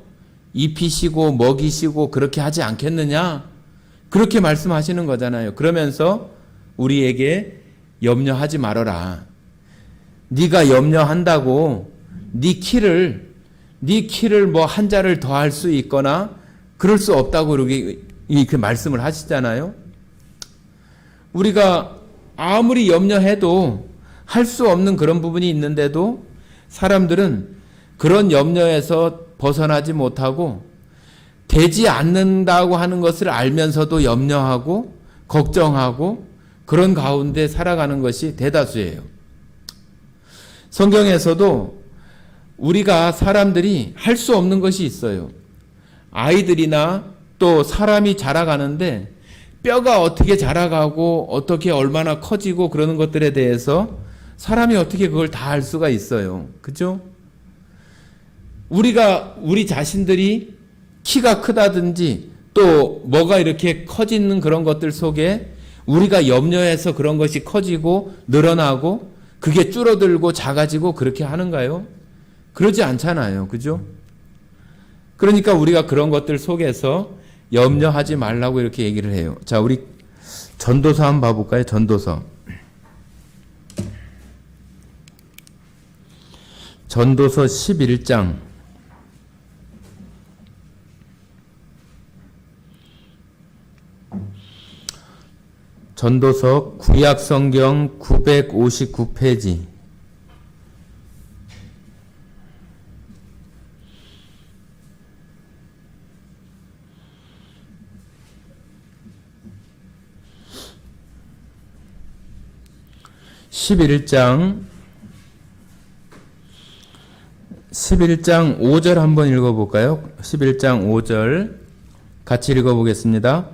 입히시고 먹이시고 그렇게 하지 않겠느냐? 그렇게 말씀하시는 거잖아요. 그러면서 우리에게 염려하지 말아라. 네가 염려한다고 네 키를 뭐 한 자를 더 할 수 있거나 그럴 수 없다고 이렇게 말씀을 하시잖아요. 우리가 아무리 염려해도 할 수 없는 그런 부분이 있는데도 사람들은 그런 염려에서 벗어나지 못하고 되지 않는다고 하는 것을 알면서도 염려하고 걱정하고 그런 가운데 살아가는 것이 대다수예요. 성경에서도 우리가 사람들이 할 수 없는 것이 있어요. 아이들이나 또 사람이 자라가는데 뼈가 어떻게 자라가고 어떻게 얼마나 커지고 그러는 것들에 대해서 사람이 어떻게 그걸 다 알 수가 있어요. 그죠? 우리 자신들이 키가 크다든지 또 뭐가 이렇게 커지는 그런 것들 속에 우리가 염려해서 그런 것이 커지고 늘어나고 그게 줄어들고 작아지고 그렇게 하는가요? 그러지 않잖아요. 그죠? 그러니까 우리가 그런 것들 속에서 염려하지 말라고 이렇게 얘기를 해요. 자, 우리 전도서 한번 봐볼까요? 전도서 11장 전도서 구약성경 959페이지 11장 5절 한번 읽어볼까요? 11장 5절 같이 읽어보겠습니다.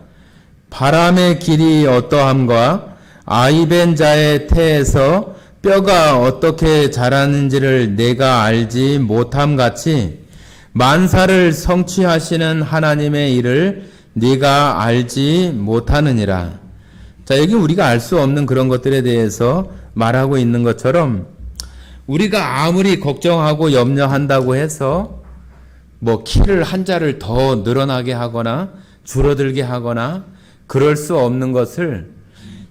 바람의 길이 어떠함과 아이벤 자의 태에서 뼈가 어떻게 자라는지를 내가 알지 못함 같이 만사를 성취하시는 하나님의 일을 네가 알지 못하느니라. 자, 여기 우리가 알 수 없는 그런 것들에 대해서 말하고 있는 것처럼 우리가 아무리 걱정하고 염려한다고 해서 뭐 키를 한 자를 더 늘어나게 하거나 줄어들게 하거나 그럴 수 없는 것을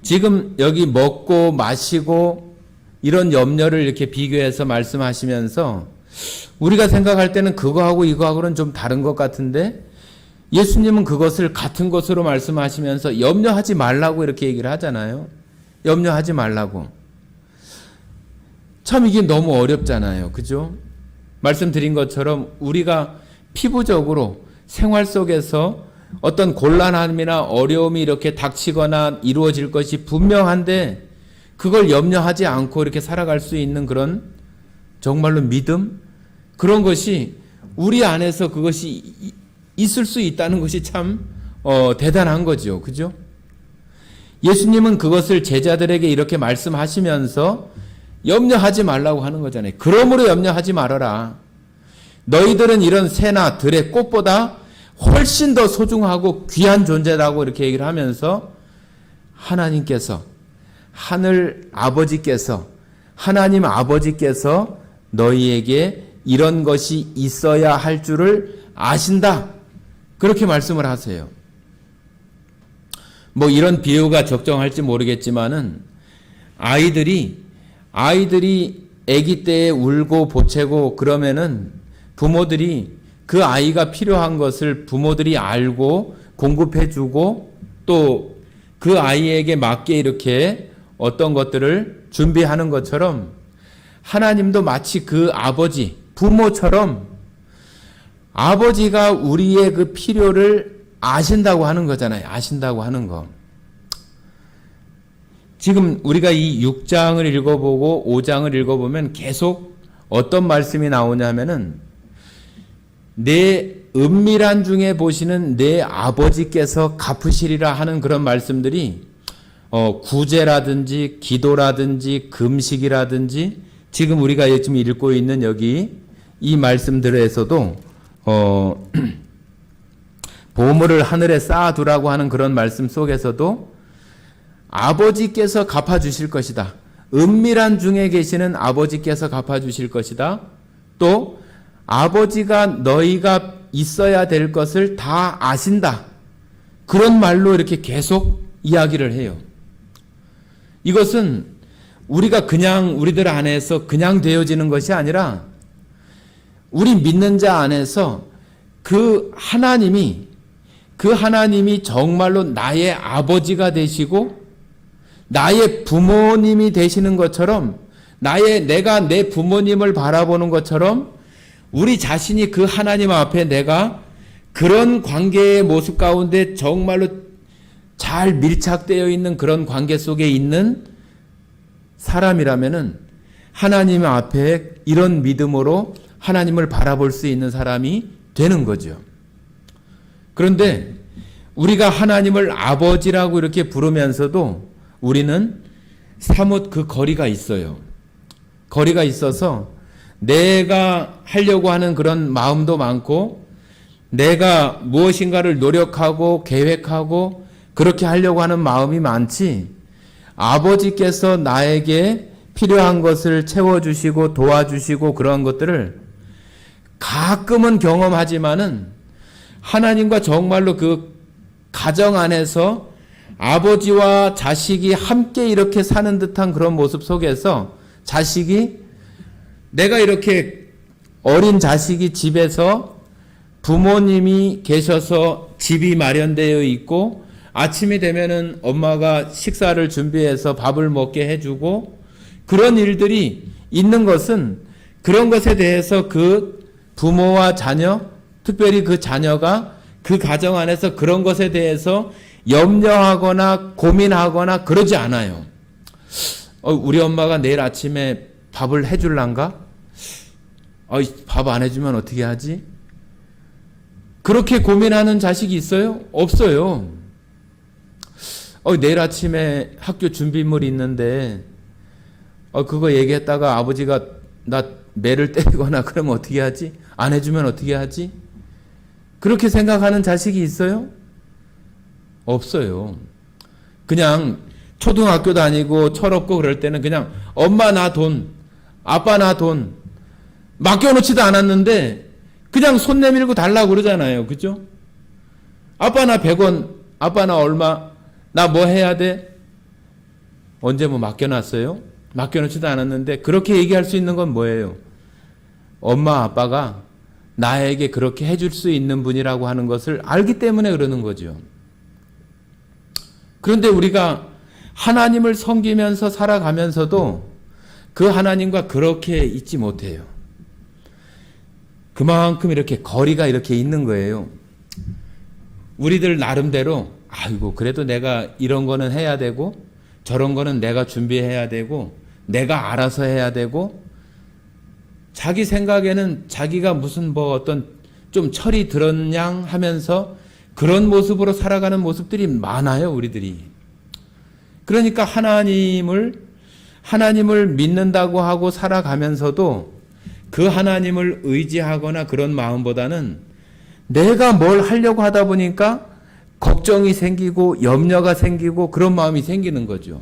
지금 여기 먹고 마시고 이런 염려를 이렇게 비교해서 말씀하시면서 우리가 생각할 때는 그거하고 이거하고는 좀 다른 것 같은데 예수님은 그것을 같은 것으로 말씀하시면서 염려하지 말라고 이렇게 얘기를 하잖아요. 염려하지 말라고. 참 이게 너무 어렵잖아요. 그죠? 말씀드린 것처럼 우리가 피부적으로 생활 속에서 어떤 곤란함이나 어려움이 이렇게 닥치거나 이루어질 것이 분명한데 그걸 염려하지 않고 이렇게 살아갈 수 있는 그런 정말로 믿음? 그런 것이 우리 안에서 그것이 있을 수 있다는 것이 참 대단한 거죠. 그죠? 예수님은 그것을 제자들에게 이렇게 말씀하시면서 염려하지 말라고 하는 거잖아요. 그러므로 염려하지 말아라. 너희들은 이런 새나 들의 꽃보다 훨씬 더 소중하고 귀한 존재라고 이렇게 얘기를 하면서 하나님께서 하늘 아버지께서 하나님 아버지께서 너희에게 이런 것이 있어야 할 줄을 아신다. 그렇게 말씀을 하세요. 뭐 이런 비유가 적정할지 모르겠지만은 아이들이 아기 때에 울고 보채고 그러면은 부모들이 그 아이가 필요한 것을 부모들이 알고 공급해주고 또 그 아이에게 맞게 이렇게 어떤 것들을 준비하는 것처럼 하나님도 마치 그 아버지, 부모처럼 아버지가 우리의 그 필요를 아신다고 하는 거잖아요. 아신다고 하는 거. 지금 우리가 이 6장을 읽어보고 5장을 읽어보면 계속 어떤 말씀이 나오냐면은 내 은밀한 중에 보시는 내 아버지께서 갚으시리라 하는 그런 말씀들이 구제라든지 기도라든지 금식이라든지 지금 우리가 지금 읽고 있는 여기 이 말씀들에서도 보물을 하늘에 쌓아두라고 하는 그런 말씀 속에서도 아버지께서 갚아주실 것이다. 은밀한 중에 계시는 아버지께서 갚아주실 것이다. 또 아버지가 너희가 있어야 될 것을 다 아신다. 그런 말로 이렇게 계속 이야기를 해요. 이것은 우리가 그냥 우리들 안에서 그냥 되어지는 것이 아니라 우리 믿는 자 안에서 그 하나님이 정말로 나의 아버지가 되시고 나의 부모님이 되시는 것처럼 내가 내 부모님을 바라보는 것처럼 우리 자신이 그 하나님 앞에 내가 그런 관계의 모습 가운데 정말로 잘 밀착되어 있는 그런 관계 속에 있는 사람이라면은 하나님 앞에 이런 믿음으로 하나님을 바라볼 수 있는 사람이 되는 거죠. 그런데 우리가 하나님을 아버지라고 이렇게 부르면서도 우리는 사뭇 그 거리가 있어요. 거리가 있어서 내가 하려고 하는 그런 마음도 많고 내가 무엇인가를 노력하고 계획하고 그렇게 하려고 하는 마음이 많지 아버지께서 나에게 필요한 것을 채워주시고 도와주시고 그런 것들을 가끔은 경험하지만은 하나님과 정말로 그 가정 안에서 아버지와 자식이 함께 이렇게 사는 듯한 그런 모습 속에서 자식이 내가 이렇게 어린 자식이 집에서 부모님이 계셔서 집이 마련되어 있고 아침이 되면은 엄마가 식사를 준비해서 밥을 먹게 해주고 그런 일들이 있는 것은 그런 것에 대해서 그 부모와 자녀, 특별히 그 자녀가 그 가정 안에서 그런 것에 대해서 염려하거나 고민하거나 그러지 않아요. 우리 엄마가 내일 아침에 밥을 해줄란가? 밥 안 해주면 어떻게 하지? 그렇게 고민하는 자식이 있어요? 없어요. 내일 아침에 학교 준비물이 있는데 그거 얘기했다가 아버지가 나 매를 때리거나 그러면 어떻게 하지? 안 해주면 어떻게 하지? 그렇게 생각하는 자식이 있어요? 없어요. 그냥 초등학교 다니고 철없고 그럴 때는 그냥 엄마 나 돈, 아빠 나 돈 맡겨놓지도 않았는데 그냥 손 내밀고 달라고 그러잖아요. 그죠? 아빠 나 100원, 아빠 나 얼마, 나 뭐 해야 돼? 언제 뭐 맡겨놨어요? 맡겨놓지도 않았는데 그렇게 얘기할 수 있는 건 뭐예요? 엄마 아빠가 나에게 그렇게 해줄 수 있는 분이라고 하는 것을 알기 때문에 그러는 거죠. 그런데 우리가 하나님을 섬기면서 살아가면서도 그 하나님과 그렇게 있지 못해요. 그만큼 이렇게 거리가 이렇게 있는 거예요. 우리들 나름대로 아이고 그래도 내가 이런 거는 해야 되고 저런 거는 내가 준비해야 되고 내가 알아서 해야 되고 자기 생각에는 자기가 무슨 뭐 어떤 좀 철이 들었냥 하면서 그런 모습으로 살아가는 모습들이 많아요, 우리들이. 그러니까 하나님을 믿는다고 하고 살아가면서도 그 하나님을 의지하거나 그런 마음보다는 내가 뭘 하려고 하다 보니까 걱정이 생기고 염려가 생기고 그런 마음이 생기는 거죠.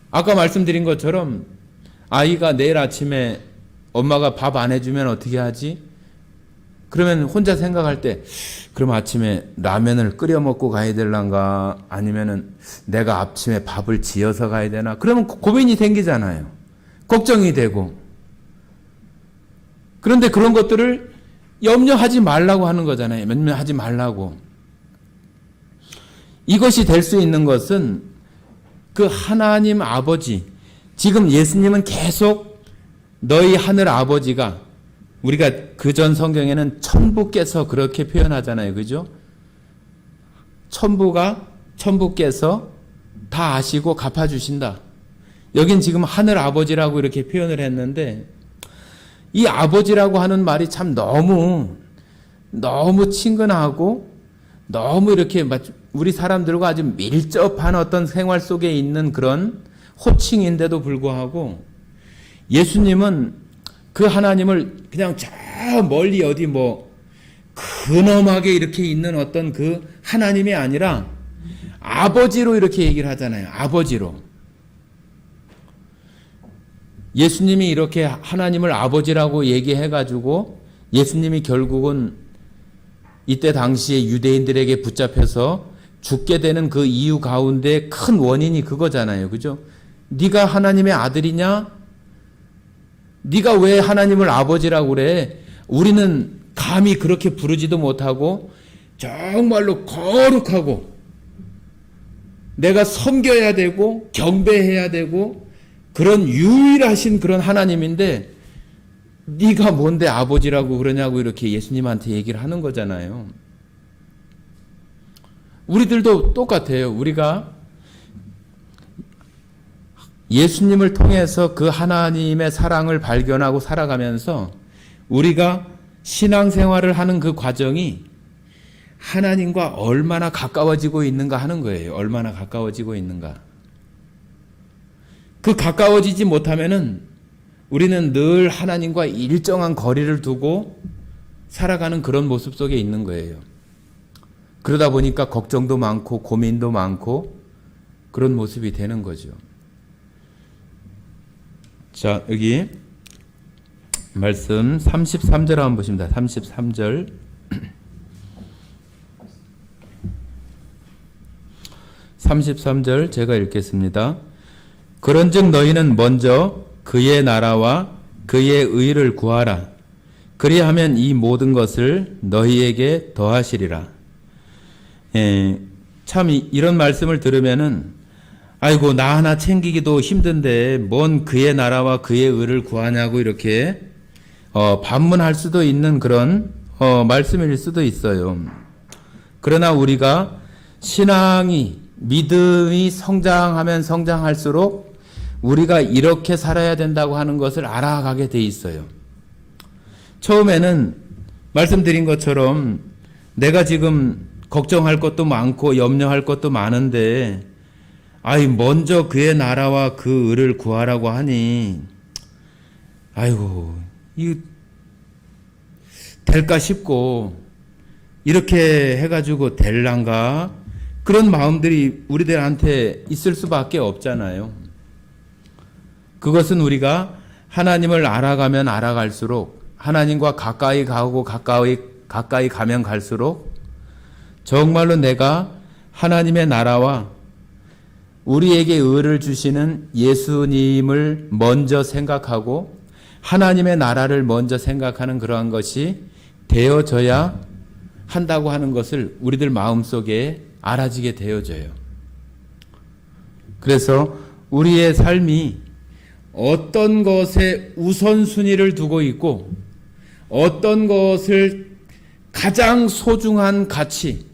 아까 말씀드린 것처럼 아이가 내일 아침에 엄마가 밥 안 해주면 어떻게 하지? 그러면 혼자 생각할 때 그럼 아침에 라면을 끓여 먹고 가야 될란가 아니면은 내가 아침에 밥을 지어서 가야 되나? 그러면 고민이 생기잖아요. 걱정이 되고. 그런데 그런 것들을 염려하지 말라고 하는 거잖아요. 염려하지 말라고. 이것이 될 수 있는 것은 그 하나님 아버지, 지금 예수님은 계속 너희 하늘 아버지가, 우리가 그전 성경에는 천부께서 그렇게 표현하잖아요. 그죠? 천부께서 다 아시고 갚아주신다. 여긴 지금 하늘 아버지라고 이렇게 표현을 했는데 이 아버지라고 하는 말이 참 너무 친근하고 너무 이렇게 우리 사람들과 아주 밀접한 어떤 생활 속에 있는 그런 호칭인데도 불구하고 예수님은 그 하나님을 그냥 저 멀리 어디 근엄하게 이렇게 있는 어떤 그 하나님이 아니라 아버지로 이렇게 얘기를 하잖아요. 아버지로. 예수님이 이렇게 하나님을 아버지라고 얘기해가지고 예수님이 결국은 이때 당시에 유대인들에게 붙잡혀서 죽게 되는 그 이유 가운데 큰 원인이 그거잖아요. 그죠? 네가 하나님의 아들이냐? 네가 왜 하나님을 아버지라고 그래? 우리는 감히 그렇게 부르지도 못하고 정말로 거룩하고 내가 섬겨야 되고 경배해야 되고 그런 유일하신 그런 하나님인데 네가 뭔데 아버지라고 그러냐고 이렇게 예수님한테 얘기를 하는 거잖아요. 우리들도 똑같아요. 우리가 예수님을 통해서 그 하나님의 사랑을 발견하고 살아가면서 우리가 신앙생활을 하는 그 과정이 하나님과 얼마나 가까워지고 있는가 하는 거예요. 얼마나 가까워지고 있는가. 그 가까워지지 못하면은 우리는 늘 하나님과 일정한 거리를 두고 살아가는 그런 모습 속에 있는 거예요. 그러다 보니까 걱정도 많고 고민도 많고 그런 모습이 되는 거죠. 자, 여기 말씀 33절 한번 보십니다. 33절. 33절 제가 읽겠습니다. 그런즉 너희는 먼저 그의 나라와 그의 의를 구하라. 그리하면 이 모든 것을 너희에게 더하시리라. 참 이런 말씀을 들으면은 아이고 나 하나 챙기기도 힘든데 뭔 그의 나라와 그의 의를 구하냐고 이렇게 반문할 수도 있는 그런 말씀일 수도 있어요. 그러나 우리가 신앙이 믿음이 성장하면 성장할수록 우리가 이렇게 살아야 된다고 하는 것을 알아가게 돼 있어요. 처음에는 말씀드린 것처럼 내가 지금 걱정할 것도 많고 염려할 것도 많은데 먼저 그의 나라와 그 의를 구하라고 하니 아이고 이 될까 싶고 이렇게 해가지고 될란가 그런 마음들이 우리들한테 있을 수밖에 없잖아요. 그것은 우리가 하나님을 알아가면 알아갈수록 하나님과 가까이 가고 가까이 가면 갈수록 정말로 내가 하나님의 나라와 우리에게 의를 주시는 예수님을 먼저 생각하고 하나님의 나라를 먼저 생각하는 그러한 것이 되어져야 한다고 하는 것을 우리들 마음속에 알아지게 되어져요. 그래서 우리의 삶이 어떤 것에 우선순위를 두고 있고 어떤 것을 가장 소중한 가치,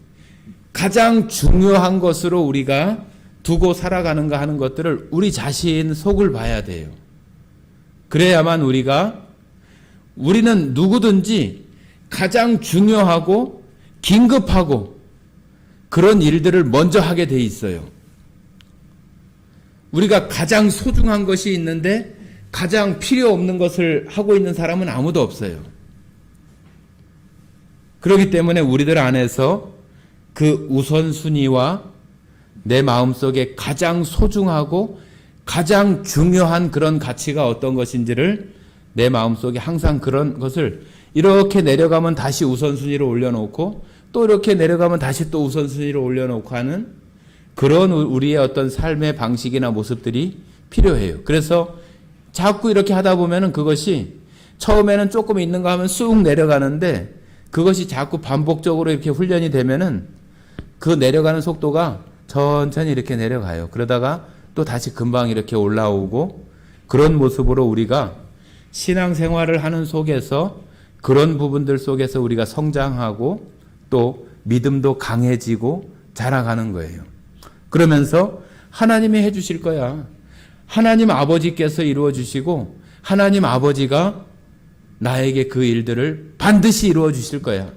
가장 중요한 것으로 우리가 두고 살아가는가 하는 것들을 우리 자신 속을 봐야 돼요. 그래야만 우리는 누구든지 가장 중요하고 긴급하고 그런 일들을 먼저 하게 돼 있어요. 우리가 가장 소중한 것이 있는데 가장 필요 없는 것을 하고 있는 사람은 아무도 없어요. 그렇기 때문에 우리들 안에서 그 우선순위와 내 마음속에 가장 소중하고 가장 중요한 그런 가치가 어떤 것인지를 내 마음속에 항상 그런 것을 이렇게 내려가면 다시 우선순위로 올려놓고 또 이렇게 내려가면 다시 또 우선순위로 올려놓고 하는 그런 우리의 어떤 삶의 방식이나 모습들이 필요해요. 그래서 자꾸 이렇게 하다 보면은 그것이 처음에는 조금 있는가 하면 쑥 내려가는데 그것이 자꾸 반복적으로 이렇게 훈련이 되면은 그 내려가는 속도가 천천히 이렇게 내려가요. 그러다가 또 다시 금방 이렇게 올라오고 그런 모습으로 우리가 신앙생활을 하는 속에서 그런 부분들 속에서 우리가 성장하고 또 믿음도 강해지고 자라가는 거예요. 그러면서 하나님이 해주실 거야. 하나님 아버지께서 이루어 주시고 하나님 아버지가 나에게 그 일들을 반드시 이루어 주실 거야.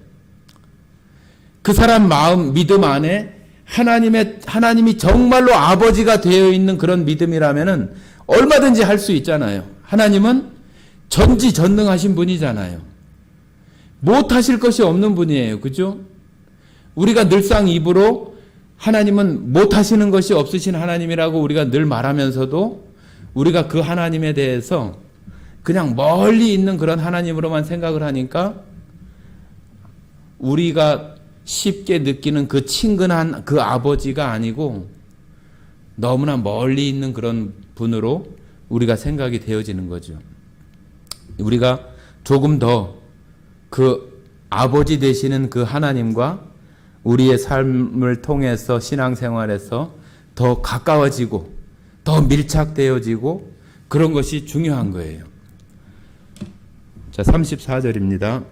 그 사람 마음, 믿음 안에 하나님이 정말로 아버지가 되어 있는 그런 믿음이라면은 얼마든지 할 수 있잖아요. 하나님은 전지전능하신 분이잖아요. 못하실 것이 없는 분이에요. 그죠? 우리가 늘상 입으로 하나님은 못하시는 것이 없으신 하나님이라고 우리가 늘 말하면서도 우리가 그 하나님에 대해서 그냥 멀리 있는 그런 하나님으로만 생각을 하니까 우리가 쉽게 느끼는 그 친근한 그 아버지가 아니고 너무나 멀리 있는 그런 분으로 우리가 생각이 되어지는 거죠. 우리가 조금 더 그 아버지 되시는 그 하나님과 우리의 삶을 통해서 신앙생활에서 더 가까워지고 더 밀착되어지고 그런 것이 중요한 거예요. 자, 34절입니다.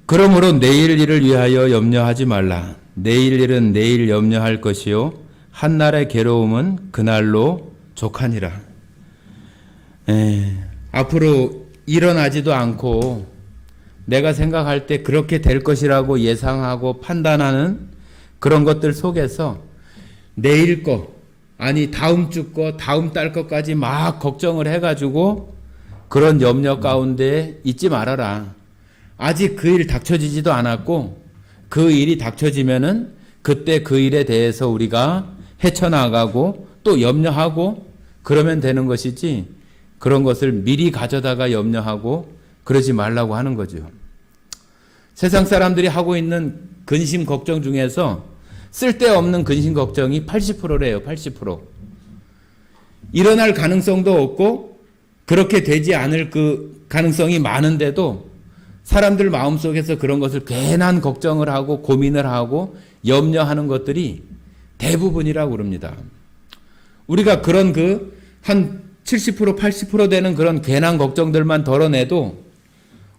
그러므로 내일 일을 위하여 염려하지 말라. 내일 일은 내일 염려할 것이요 한날의 괴로움은 그날로 족하니라. 앞으로 일어나지도 않고 내가 생각할 때 그렇게 될 것이라고 예상하고 판단하는 그런 것들 속에서 내일 거, 아니 다음 주 거, 다음 달 거까지 막 걱정을 해가지고 그런 염려 가운데 있지 말아라. 아직 그 일 닥쳐지지도 않았고 그 일이 닥쳐지면은 그때 그 일에 대해서 우리가 헤쳐나가고 또 염려하고 그러면 되는 것이지 그런 것을 미리 가져다가 염려하고 그러지 말라고 하는 거죠. 세상 사람들이 하고 있는 근심 걱정 중에서 쓸데없는 근심 걱정이 80%래요. 80%. 일어날 가능성도 없고 그렇게 되지 않을 그 가능성이 많은데도 사람들 마음속에서 그런 것을 괜한 걱정을 하고 고민을 하고 염려하는 것들이 대부분이라고 그럽니다. 우리가 그런 한 70% 80% 되는 그런 괜한 걱정들만 덜어내도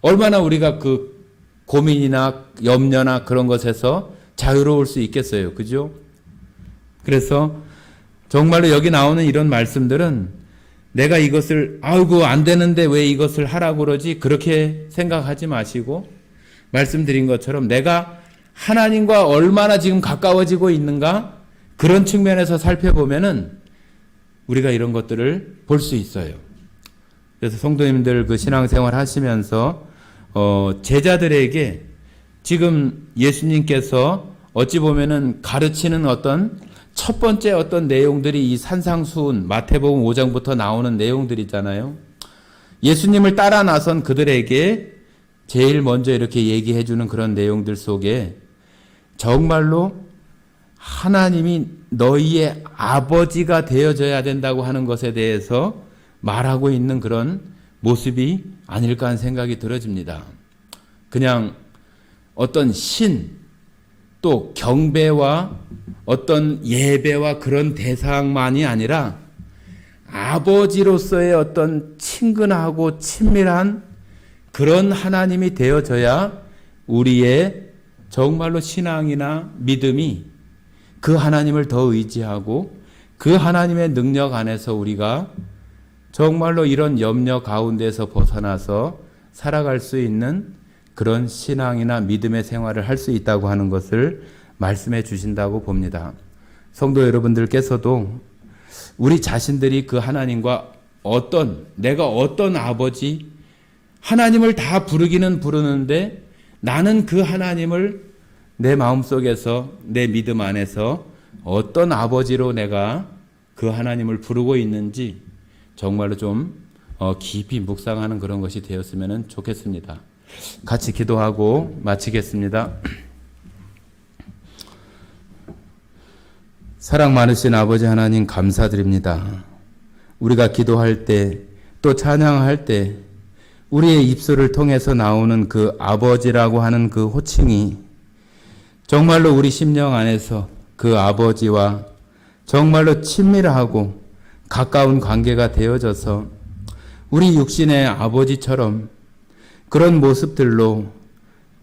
얼마나 우리가 그 고민이나 염려나 그런 것에서 자유로울 수 있겠어요. 그죠? 그래서 정말로 여기 나오는 이런 말씀들은 내가 이것을 아이고 안 되는데 왜 이것을 하라고 그러지 그렇게 생각하지 마시고 말씀드린 것처럼 내가 하나님과 얼마나 지금 가까워지고 있는가 그런 측면에서 살펴보면은 우리가 이런 것들을 볼 수 있어요. 그래서 성도님들 그 신앙생활 하시면서 제자들에게 지금 예수님께서 어찌 보면은 가르치는 어떤 첫 번째 어떤 내용들이 이 산상수훈 마태복음 5장부터 나오는 내용들이잖아요. 예수님을 따라 나선 그들에게 제일 먼저 이렇게 얘기해 주는 그런 내용들 속에 정말로 하나님이 너희의 아버지가 되어져야 된다고 하는 것에 대해서 말하고 있는 그런 모습이 아닐까 하는 생각이 들어집니다. 그냥 어떤 또 경배와 어떤 예배와 그런 대상만이 아니라 아버지로서의 어떤 친근하고 친밀한 그런 하나님이 되어져야 우리의 정말로 신앙이나 믿음이 그 하나님을 더 의지하고 그 하나님의 능력 안에서 우리가 정말로 이런 염려 가운데서 벗어나서 살아갈 수 있는 그런 신앙이나 믿음의 생활을 할 수 있다고 하는 것을 말씀해 주신다고 봅니다. 성도 여러분들께서도 우리 자신들이 그 하나님과 내가 어떤 아버지, 하나님을 다 부르기는 부르는데 나는 그 하나님을 내 마음속에서 내 믿음 안에서 어떤 아버지로 내가 그 하나님을 부르고 있는지 정말로 좀 깊이 묵상하는 그런 것이 되었으면 좋겠습니다. 같이 기도하고 마치겠습니다. 사랑 많으신 아버지 하나님 감사드립니다. 우리가 기도할 때 또 찬양할 때 우리의 입술을 통해서 나오는 그 아버지라고 하는 그 호칭이 정말로 우리 심령 안에서 그 아버지와 정말로 친밀하고 가까운 관계가 되어져서 우리 육신의 아버지처럼 그런 모습들로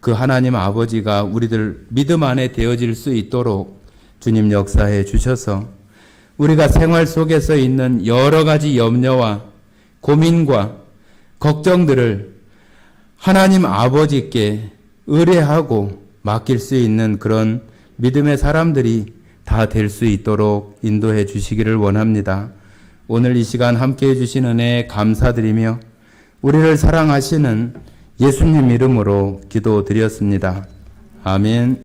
그 하나님 아버지가 우리들 믿음 안에 되어질 수 있도록 주님 역사해 주셔서 우리가 생활 속에서 있는 여러 가지 염려와 고민과 걱정들을 하나님 아버지께 의뢰하고 맡길 수 있는 그런 믿음의 사람들이 다 될 수 있도록 인도해 주시기를 원합니다. 오늘 이 시간 함께 해주신 은혜에 감사드리며 우리를 사랑하시는 예수님 이름으로 기도드렸습니다. 아멘.